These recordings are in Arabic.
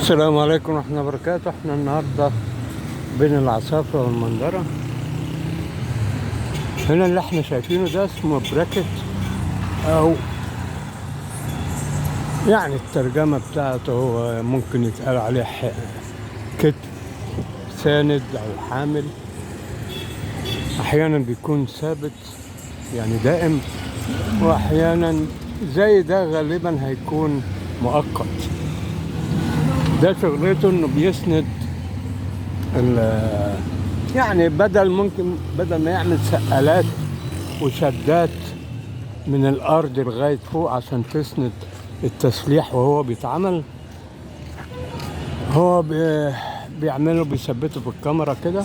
السلام عليكم ورحمة الله وبركاته. احنا النهاردة بين العصافرة والمندرة. هنا اللي احنا شايفينه ده اسمه براكت، او يعني الترجمة بتاعته هو ممكن يتقال عليه كتف ساند او حامل. احيانا بيكون ثابت يعني دائم، واحيانا زي ده غالبا هيكون مؤقت. ده شغلته انه بيسند يعني بدل ما يعمل سقالات وشدات من الارض لغايه فوق عشان تسند التسليح وهو بيتعمل، هو بيعمله بيثبته في الكاميرا كده،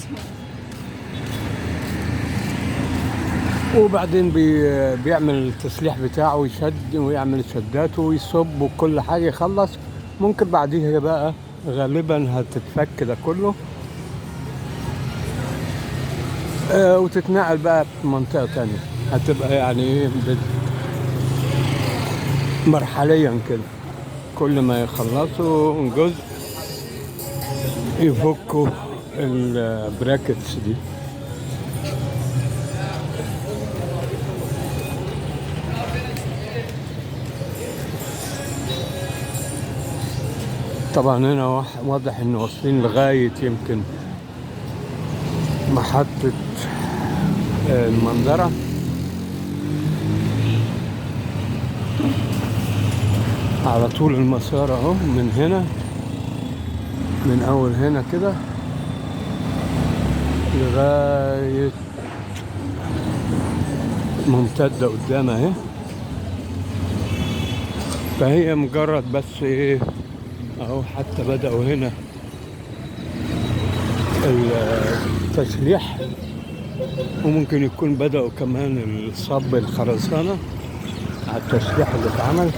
وبعدين بيعمل التسليح بتاعه ويشد ويعمل شداته ويصب وكل حاجه يخلص. ممكن بعديها بقى غالبا هتتفك ده كله وتتنقل بقى في منطقة تانية، هتبقى يعني ايه مرحليا كده. كل ما يخلصوا جزء يفكوا البراكتس دي. طبعا هنا واضح ان واصلين لغاية يمكن محطة المنظرة. على طول المسار اهو، من هنا من اول هنا كده لغاية ممتدة قدام اهي. فهي مجرد بس ايه اهو، حتى بدأوا هنا التسليح، وممكن يكون بدأوا كمان الصب الخرسانة على التسليح اللي اتعمل.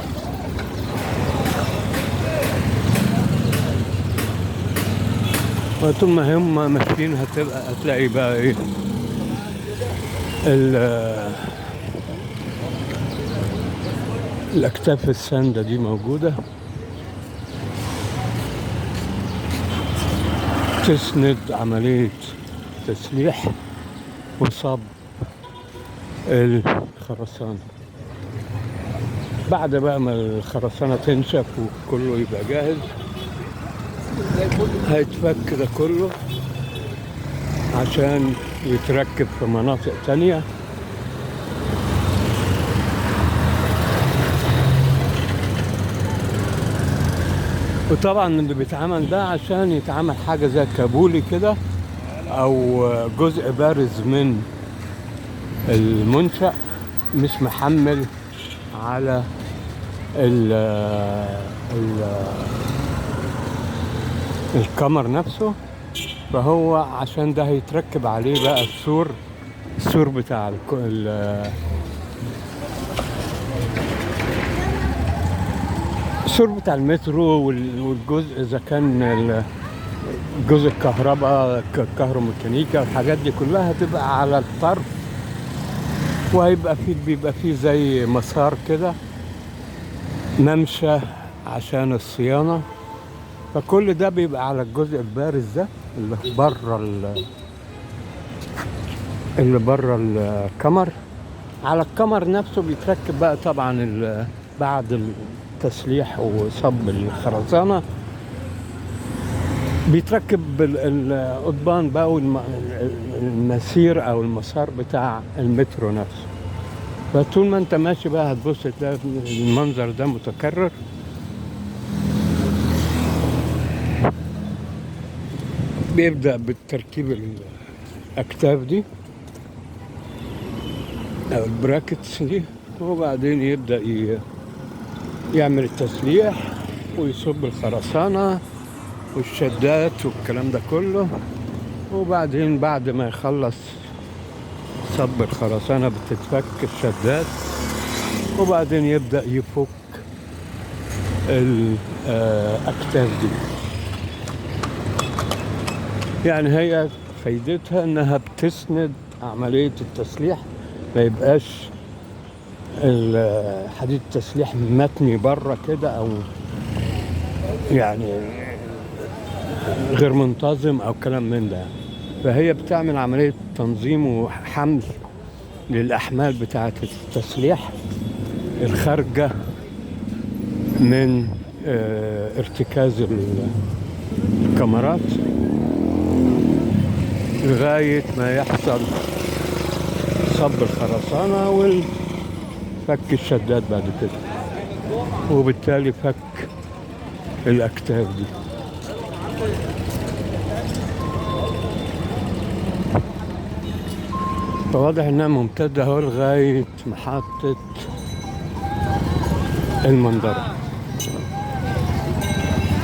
وطول ما هم ماشيين هتلاقي بقى ايه الاكتاف الساندة دي موجودة تسند عملية تسليح وصب الخرسانة. بعد بقى ما الخرسانة تنشف وكله يبقى جاهز، هيتفك ده كله عشان يتركب في مناطق تانية. وطبعا اللي بيتعمل ده عشان يتعمل حاجة زي كابولي كده، او جزء بارز من المنشأ مش محمل على الكمر نفسه. فهو عشان ده هيتركب عليه بقى السور بتاع السور بتاع المترو، والجزء اذا كان جزء الكهرباء كهروميكانيكا، الحاجات دي كلها هتبقى على الطرف، وهيبقى بيبقى فيه زي مسار كده ممشى عشان الصيانة. فكل ده بيبقى على الجزء البارز ده اللي بره الكمر. على الكمر نفسه بيتركب بقى طبعا بعد التسليح وصب الخرسانة بيتركب القضبان بقى والمسير او المسار بتاع المترو نفسه. فطول ما انت ماشي بقى هتبص تلاقي المنظر ده متكرر. بيبدأ بالتركيب الأكتاف دي أو البراكتس دي، وبعدين يبدأ يعمل التسليح ويصب الخرسانة والشدات والكلام ده كله. وبعدين بعد ما يخلص صب الخرسانة بتتفك الشدات، وبعدين يبدأ يفك الأكتاف دي. يعني هي فايدتها انها بتسند عملية التسليح، ما يبقاش حديد التسليح متني بره كده، او يعني غير منتظم او كلام من ده. فهي بتعمل عملية تنظيم وحمل للأحمال بتاعة التسليح الخارجة من ارتكاز الكاميرات لغاية ما يحصل صب الخرسانة والفك الشداد بعد كده، وبالتالي فك الأكتاف دي. فواضح انها ممتدة اهو لغاية محطة المنظرة.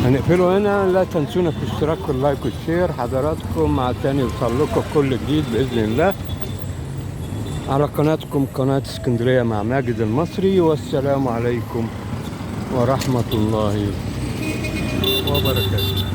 هنقفله هنا. لا تنسونا في الاشتراك واللايك والشير. حضراتكم مع تاني يوصل لكم كل جديد بإذن الله على قناتكم قناة اسكندرية مع ماجد المصري. والسلام عليكم ورحمة الله وبركاته.